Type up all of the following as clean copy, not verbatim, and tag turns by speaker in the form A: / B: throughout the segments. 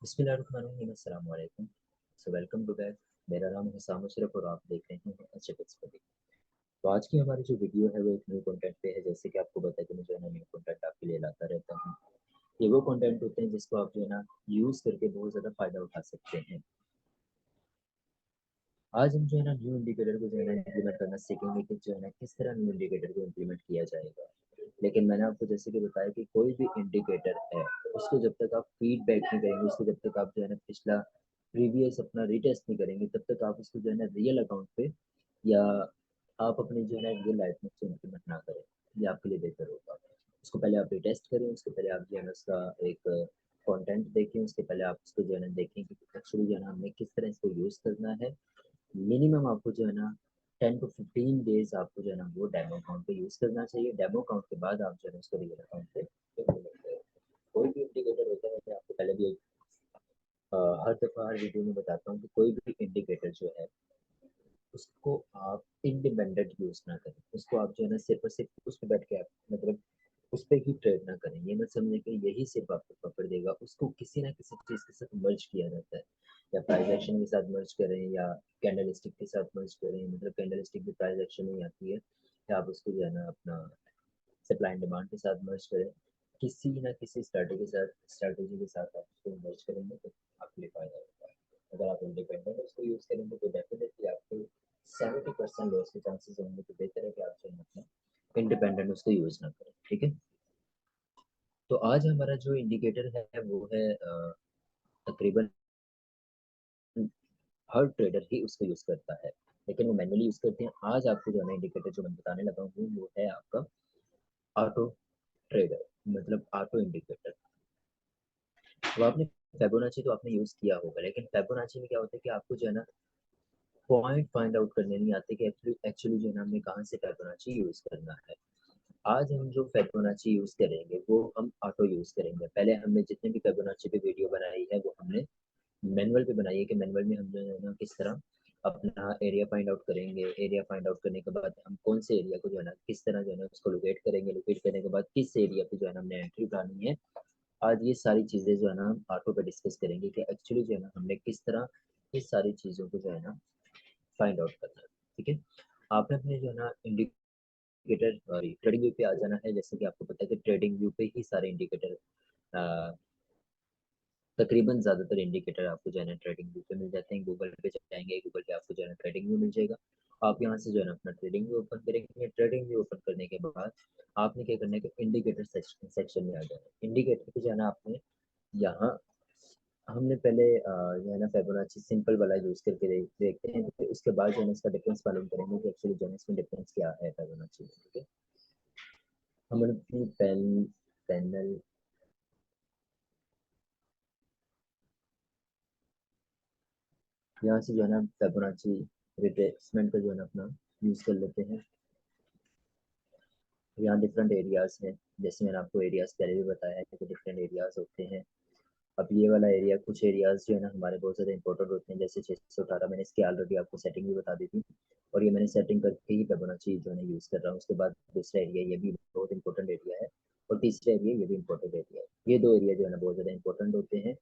A: बिस्मिल्लाहिर्रहमानिर्रहीम, अस्सलाम वालेकुम। So welcome to back. मेरा नाम हुसाम अशरफ और आप देख रहे हैं एचएफएक्स पर। तो आज की हमारी जो वीडियो है वो एक न्यू कंटेंट पे है। जैसे कि आपको पता है कि मैं जो है ना न्यू कंटेंट आपके लिए लाता रहता हूँ। ये वो कंटेंट होते हैं जिसको आप जो है ना यूज़ करके बहुत ज़्यादा फ़ायदा उठा सकते हैं। आज हम जो है ना न्यू इंडिकेटर को जो है ना इम्प्लीमेंट करना सीखेंगे कि जो है ना किस तरह न्यू इंडिकेटर को इम्प्लीमेंट किया जाएगा। लेकिन मैंने आपको जैसे कि बताया कि कोई भी इंडिकेटर है उसको जब तक आप फीडबैक नहीं करेंगे, उसको जब तक आप जो है ना पिछला प्रीवियस अपना रीटेस्ट नहीं करेंगे, तब तक आप उसको जो है ना रियल अकाउंट पे या आप अपनी जो है ना रियल लाइफ में उसको इम्प्लीमेंट ना करें, ये आपके लिए बेहतर होगा। उसको पहले आप रीटेस्ट करें, उसके पहले आप जो है ना उसका एक कंटेंट देखें, उसके पहले आप उसको जो है ना देखें कि एक्चुअली जो है ना हमें किस तरह इसको यूज़ करना है। मिनिमम आपको जो है ना 10 टू 15 डेज आपको जो है ना वो डेमो अकाउंट पे यूज़ करना चाहिए। डेमो अकाउंट के बाद आप जो है ना उसको रियल अकाउंट पे इम्प्लीमेंट करें। कोई भी इंडिकेटर होता है, मैं आपको पहले भी हर दफ़ा हर वीडियो में बताता हूँ कि कोई भी इंडिकेटर जो है उसको आप इंडिपेंडेंट यूज़ ना करें। उसको आप जो है ना सिर्फ़ और सिर्फ़ उस पे बैठ के आप मतलब उस पे ही ट्रेड ना करें। ये मत समझें कि यही सिर्फ़ आपको पकड़ देगा। उसको किसी ना किसी चीज़ के साथ मर्ज किया जाता है। या प्राइस एक्शन के साथ मर्ज करें या कैंडल स्टिक के साथ मर्ज करें, मतलब कैंडल स्टिक भी प्राइस एक्शन में ही आती है। या आप उसको जो है ना अपना सप्लाई एंड डिमांड के साथ मर्ज करें। किसी ना किसी स्ट्रैटेजी के साथ आप उसको मर्ज करेंगे तो आपके लिए फ़ायदा होगा। अगर आप इंडिपेंडेंट उसको यूज़ करेंगे तो डेफिनेटली आपको 70% लॉस के चांसेस होंगे। तो बेहतर है कि आप जो है अपना इंडिपेंडेंट उसको यूज़ ना करें, ठीक है? तो आज हमारा जो इंडिकेटर है वो है तकरीबन हर ट्रेडर ही उसको यूज़ करता है, लेकिन वो मैनुअली यूज़ करते हैं। आज आपको जो है ना इंडिकेटर जो मैं बताने लगा हूँ वो है आपका ऑटो ट्रेडर, मतलब ऑटो इंडिकेटर। तो आपने फिबोनाची तो आपने यूज़ किया होगा, लेकिन फिबोनाची में क्या होता है कि आपको जो है ना पॉइंट फाइंड आउट करने नहीं आते कि एक्चुअली जो है ना हमें कहाँ से फिबोनाची यूज़ करना है। आज हम जो फिबोनाची यूज़ करेंगे वो हम ऑटो यूज़ करेंगे। पहले हमने जितने भी फिबोनाची पे वीडियो बनाई है वो हमने मैनुअल पे बनाई है कि मैनुअल में हम जो है ना किस तरह अपना एरिया फाइंड आउट करेंगे। एरिया फाइंड आउट करने के बाद हम कौन से एरिया को जो है ना किस तरह जो है ना उसको लोकेट करेंगे। लोकेट करने के बाद किस एरिया पे जो है ना हमने एंट्री उठानी है। आज ये सारी चीज़ें जो है ना हम ऑटो पे डिस्कस करेंगे कि एक्चुअली जो है ना हमने किस तरह इस सारी चीज़ों को जो है ना फाइंड आउट करना है, ठीक है? आपने अपने जो है ना इंडिकेटर सॉरी ट्रेडिंग व्यू पे आ जाना है। जैसे कि आपको पता है कि ट्रेडिंग व्यू पे ही सारे इंडिकेटर तकरीबन ज़्यादातर इंडिकेटर आपको जो है ना ट्रेडिंग व्यू पे मिल जाते हैं। गूगल पे चले जाएँगे, गूगल पे आपको जो है ना ट्रेडिंग व्यू मिल जाएगा। आप यहाँ से जो है ना अपना ट्रेडिंग व्यू ओपन करेंगे। ट्रेडिंग व्यू ओपन करने के बाद आपने क्या करना है कि इंडिकेटर सेक्शन में आ जाना है। इंडिकेटर पे जो है ना आपने यहाँ हमने पहले जो है ना फिबोनाची सिंपल वाला यूज़ करके देखते हैं, तो उसके बाद जो है ना इसका डिफरेंस मालूम करेंगे कि एक्चुअली जो है ना इसमें डिफरेंस क्या है फिबोनाची में, ठीक है? हम अपनी पैनल यहाँ से जो है ना फिबोनाची रिट्रेसमेंट का जो है ना अपना यूज़ कर लेते हैं। यहाँ डिफरेंट एरियाज़ हैं, जैसे मैंने आपको एरियाज़ पहले भी बताया है कि डिफरेंट एरियाज़ होते हैं। अब ये वाला एरिया कुछ एरियाज़ जो है ना हमारे बहुत ज़्यादा इंपॉर्टेंट होते हैं, जैसे 618 मैंने इसकी ऑलरेडी आपको सेटिंग भी बता दी थी और ये मैंने सेटिंग करके ही फिबोनाची जो है ना यूज़ कर रहा हूँ। उसके बाद दूसरा एरिया ये भी बहुत इंपॉर्टेंट एरिया है और तीसरा एरिया ये भी इंपॉर्टेंट एरिया है। ये 2 एरिया जो है ना बहुत ज़्यादा इंपॉर्टेंट होते हैं।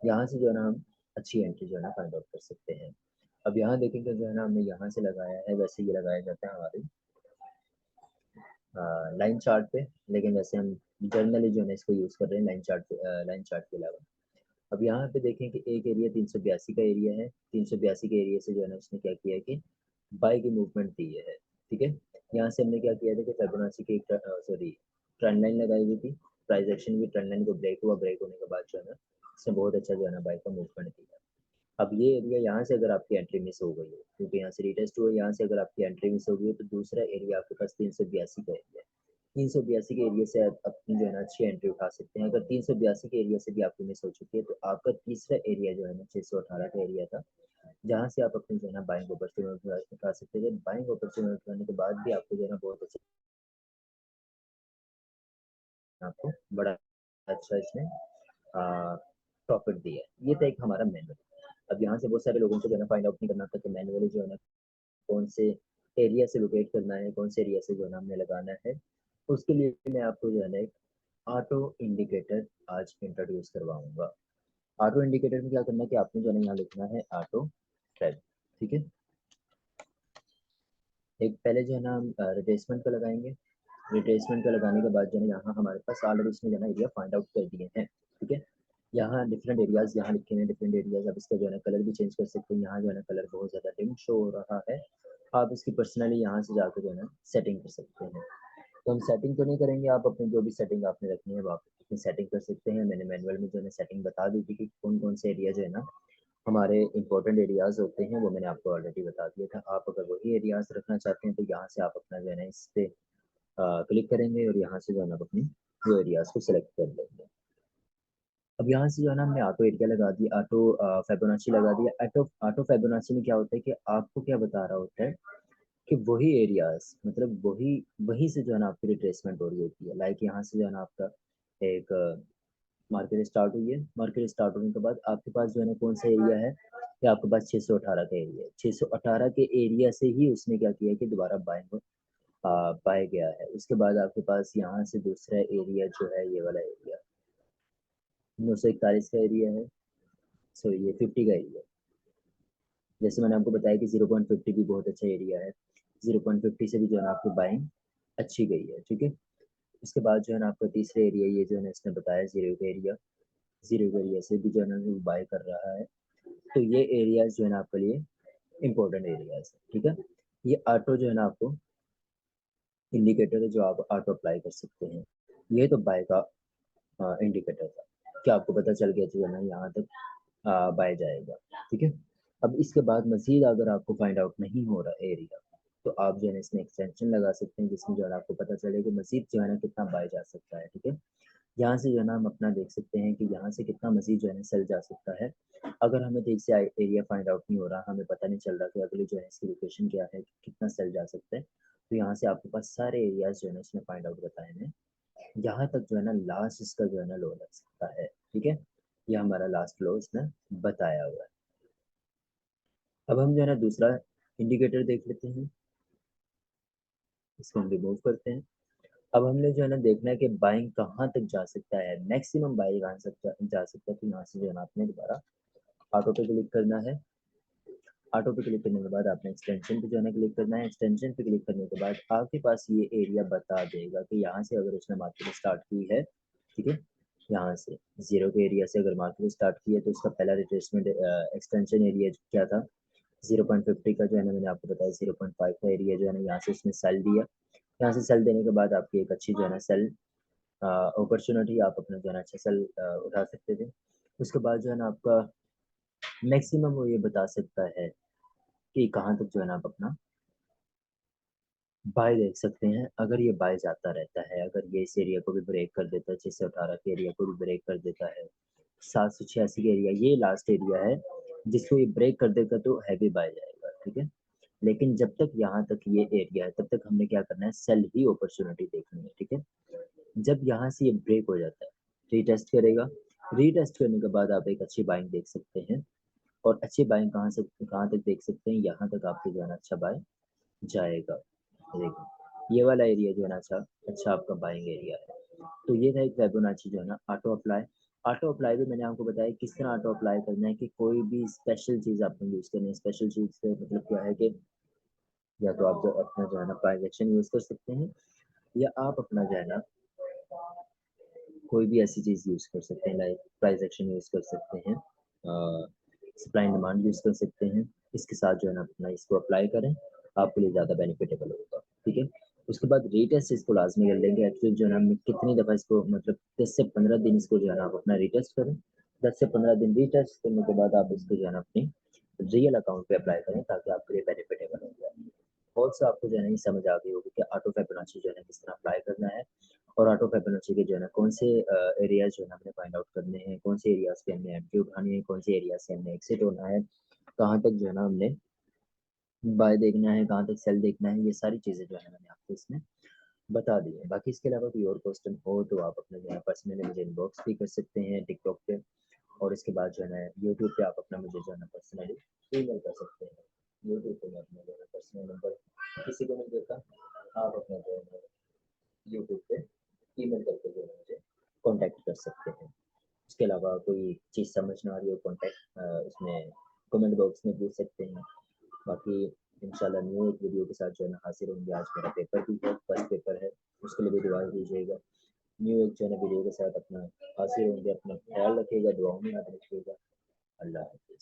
A: यहाँ से जो है ना हम अच्छी एंट्री जो है ना फाइंड आउट कर सकते हैं। अब यहाँ देखेंगे जो है ना हमने यहाँ से लगाया है, वैसे ये लगाया जाता है हमारे लाइन चार्ट पे, लेकिन वैसे हम जर्नली जो है इसको यूज़ कर रहे हैं लाइन चार्ट के अलावा। अब यहाँ पे देखें कि एक एरिया 382 का एरिया है। 382 के एरिया से जो है ना उसने क्या किया है कि बाय की मूवमेंट दी है, ठीक है? यहाँ से हमने क्या किया था कि फिबोनाची की सॉरी ट्रेंड लाइन लगाई हुई थी। प्राइस एक्शन भी ट्रेंड लाइन को ब्रेक हुआ, ब्रेक होने के बाद जो है ना इसने बहुत अच्छा जो है ना बाय का मूवमेंट दिया। अब ये एरिया यहाँ से अगर आपकी एंट्री मिस हो गई है, क्योंकि यहाँ से रिटेस्ट हुआ, यहाँ से अगर आपकी एंट्री मिस हो गई है तो दूसरा एरिया आपके पास 382 का एरिया है। 382 के एरिया से आप अपनी जो है ना अच्छी एंट्री उठा सकते हैं। अगर 382 के एरिया से भी आपकी मिस हो चुकी है तो आपका तीसरा एरिया जो है ना 618 का एरिया था, जहाँ से आप अपनी जो है ना बाइंग अपॉर्चुनिटी उठा सकते हैं। बाइंग अपॉर्चुनिटी उठाने के बाद भी आपको जो है ना बहुत अच्छा आपको बड़ा अच्छा इसमें प्रॉफिट दिया है। ये था एक हमारा मैनुअल। अब यहाँ से बहुत सारे लोगों को जो है ना फाइंड आउट नहीं करना था कि मैनुअली जो है ना कौन से एरिया से लोकेट करना है, कौन से एरिया से जो है ना हमने लगाना है। उसके लिए मैं आपको जो है ना एक ऑटो इंडिकेटर आज इंट्रोड्यूस करवाऊंगा। ऑटो इंडिकेटर में क्या करना है कि आपने जो है यहाँ लिखना है ऑटो ट्रेड, ठीक है। एक पहले जो है ना हम रिट्रेसमेंट का लगाएंगे। रिट्रेसमेंट का लगाने के बाद जो है यहाँ हमारे पास ऑलरेडी इसने जो है एरिया फाइंड आउट कर दिए हैं, ठीक है। यहाँ डिफरेंट एरियाज यहाँ लिखे हैं, डिफरेंट एरियाज। आप इसका जो है ना कलर भी चेंज कर सकते हैं। यहाँ जो है ना कलर बहुत ज़्यादा डिम शो हो रहा है, आप इसकी पर्सनली यहाँ से जाकर जो है ना सेटिंग कर सकते हैं। तो हम सेटिंग तो नहीं करेंगे, आप अपनी जो भी सेटिंग आपने रखनी है वो आप अपनी सेटिंग कर सकते हैं। मैंने मैनुअल में जो है सेटिंग बता दी थी कि कौन कौन से एरिया जो है ना हमारे इंपॉर्टेंट एरियाज होते हैं, वो मैंने आपको ऑलरेडी बता दिया था। आप अगर वही एरियाज रखना चाहते हैं तो यहाँ से आप अपना जो है ना इस पे क्लिक करेंगे और यहाँ से जो है ना आप अपनी वो एरियाज को सिलेक्ट कर लेंगे। अब यहाँ से जो है ना हमने ऑटो एरिया लगा दिया, ऑटो फेबोनाची लगा दिया। ऑटो ऑटो फेबोनाची में क्या होता है कि आपको क्या बता रहा होता है कि वही एरियाज मतलब वही वहीं से जो है ना आपकी रिट्रेसमेंट हो रही होती है। लाइक यहाँ से जो है ना आपका एक मार्केट स्टार्ट हुई है, मार्केट स्टार्ट होने के बाद आपके पास जो है ना कौन सा एरिया है कि आपके पास 618 का एरिया है। 618 के एरिया से ही उसने क्या किया कि दोबारा बाइंग पाया गया है। उसके बाद आपके पास यहाँ से दूसरा एरिया जो है ये वाला एरिया 941 का एरिया है, सॉरी ये 50 का एरिया। जैसे मैंने आपको बताया कि 0.50 भी बहुत अच्छा एरिया है, 0.50 से भी जो है ना आपकी बाइंग अच्छी गई है, ठीक है। उसके बाद जो है ना आपका तीसरा एरिया ये जो है ना इसने बताया जीरो का एरिया, जीरो का एरिया से भी जो है ना वो बाय कर रहा है। तो ये एरियाज जो है ना आपके लिए इंपॉर्टेंट एरियाज है, ठीक है। ये ऑटो जो है ना आपको इंडिकेटर है जो आप ऑटो अप्लाई कर सकते हैं। ये तो बाय का इंडिकेटर था, क्या आपको पता चल गया जो है ना यहाँ तक बाय जाएगा, ठीक है। अब इसके बाद मजीद अगर आपको फाइंड आउट नहीं हो रहा एरिया तो आप जो है ना इसमें एक्सटेंशन लगा सकते हैं जिसमें जो है ना आपको पता चले कि मजीद जो है ना कितना बाय जा सकता है, ठीक है। यहाँ से जो है ना हम अपना देख सकते हैं कि यहाँ से कितना मजीद जो है ना सेल जा सकता है। अगर हमें ठीक से एरिया फाइंड आउट नहीं हो रहा, हमें पता नहीं चल रहा कि अगली जो है इसकी लोकेशन क्या है, कितना सेल जा सकता है, तो यहाँ से आपके पास सारे एरियाज जो है ना इसमें फाइंड आउट बताए हैं। यहाँ तक जो है ना लास्ट इसका जो है ना लो लग सकता है, ठीक है। ये हमारा लास्ट लो इसने बताया हुआ है। अब हम जो है ना दूसरा इंडिकेटर देख लेते हैं, इसको हम रिमूव करते हैं। अब हमने जो है ना देखना है कि बाइंग कहाँ तक जा सकता है, मैक्सिमम बाइंग कहाँ जा सकता है। तो यहाँ से जो है ना आपने दोबारा ऑटो पे क्लिक करना है। ऑटो पे क्लिक करने के बाद आपने एक्सटेंशन पे जो है ना क्लिक करना है। एक्सटेंशन पे क्लिक करने के बाद आपके पास ये एरिया बता देगा कि यहाँ से अगर उसने मार्केट स्टार्ट की है, ठीक है, यहाँ से जीरो के एरिया से अगर मार्केट स्टार्ट की है तो उसका पहला रिट्रेसमेंट एक्सटेंशन एरिया क्या था 0.50 का, जो है ना मैंने आपको बताया 0.5 का एरिया जो है ना यहाँ से उसने सेल दिया। यहाँ से सेल देने के बाद आपकी एक अच्छी जो है ना सेल अपॉर्चुनिटी, आप अपना जो है ना अच्छा सेल उठा सकते थे। उसके बाद जो है ना आपका मैक्सिमम वो ये बता सकता है कि कहाँ तक जो है ना आप अपना बाय देख सकते हैं। अगर ये बाय जाता रहता है, अगर ये इस एरिया को भी ब्रेक कर देता है, 618 के एरिया को भी ब्रेक कर देता है, 786 का एरिया ये लास्ट एरिया है जिसको ये ब्रेक कर देगा तो हैवी बाय जाएगा, ठीक है। लेकिन जब तक यहाँ तक ये एरिया है तब तक हमने क्या करना है, सेल ही अपॉर्चुनिटी देखनी है, ठीक है। जब यहाँ से ये ब्रेक हो जाता है रीटेस्ट करेगा, रीटेस्ट करने के बाद आप एक अच्छी बाइंग देख सकते हैं। और अच्छी बाइंग कहाँ तक देख सकते हैं, यहाँ तक आपके जो है ना अच्छा बाय जाएगा। देखिए ये वाला एरिया जो है ना अच्छा अच्छा आपका बाइंग एरिया है। तो ये था एक फिबोनाची जो है ना ऑटो अप्लाई। ऑटो अप्लाई भी मैंने आपको बताया किस तरह ऑटो अप्लाई करना है कि कोई भी स्पेशल चीज़ आपको यूज़ करनी है। स्पेशल चीज़ से मतलब क्या है कि या तो आप जो अपना जो है ना प्राइस एक्शन यूज़ कर सकते हैं, या आप अपना जो है ना कोई भी ऐसी चीज़ यूज़ कर सकते हैं, लाइक प्राइस एक्शन यूज़ कर सकते हैं, सप्लाई एंड डिमांड यूज़ कर सकते हैं। इसके साथ जो है ना अपना इसको अप्लाई करें, आपके लिए ज़्यादा बेनिफिटेबल होगा, ठीक है। उसके बाद रीटेस्ट इसको लाजमी कर लेंगे। एक्चुअली जो है ना हम कितनी दफ़ा इसको मतलब 10 से 15 दिन इसको जो है ना आप अपना रीटेस्ट करें। 10 से 15 दिन रीटेस्ट करने के बाद आप इसको जो है ना अपनी रियल अकाउंट पे अप्लाई करें ताकि आपके लिए बेनिफिटेबल हो जाए। बहुत सा आपको जो है ना ये समझ आ गई होगी कि ऑटो फिबोनाची जो है ना किस तरह अप्लाई करना है, और ऑटो फिबोनाची के जो है ना कौन से एरियाज जो है ना हमने फाइंड आउट करने हैं, कौन से एरियाज पे हमने एंट्री उठानी है, कौन से एरिया से हमने एक्सिट होना है, कहाँ तक जो है ना हमने बाय देखना है, कहाँ तक सेल देखना है। ये सारी चीज़ें जो है मैंने आपको इसमें बता दी है। बाकी इसके अलावा कोई और क्वेश्चन हो तो आप अपने जो है पर्सनली मुझे इनबॉक्स भी कर सकते हैं टिकटॉक पे, और इसके बाद जो है ना यूट्यूब पे आप अपना मुझे जो है ना पर्सनली ईमेल कर सकते हैं। यूट्यूब पे मैं अपना जो है पर्सनल नंबर किसी को नहीं देता, आप अपना जो है यूट्यूब पे ईमेल करके जो है मुझे कॉन्टैक्ट कर सकते हैं। उसके अलावा कोई चीज़ समझ ना आ रही हो कॉन्टैक्ट उसमें कमेंट बॉक्स में पूछ सकते हैं। बाकी इंशाल्लाह न्यू एक वीडियो के साथ जो है ना हाज़िर होंगे। आज मेरा पेपर भी है, फर्स्ट पेपर है, उसके लिए भी दुआ कीजिएगा। न्यू एक जो है ना वीडियो के साथ अपना हाज़िर होंगे। अपना ख्याल रखिएगा, दुआओं में याद रखिएगा। अल्लाह हाफ़िज़।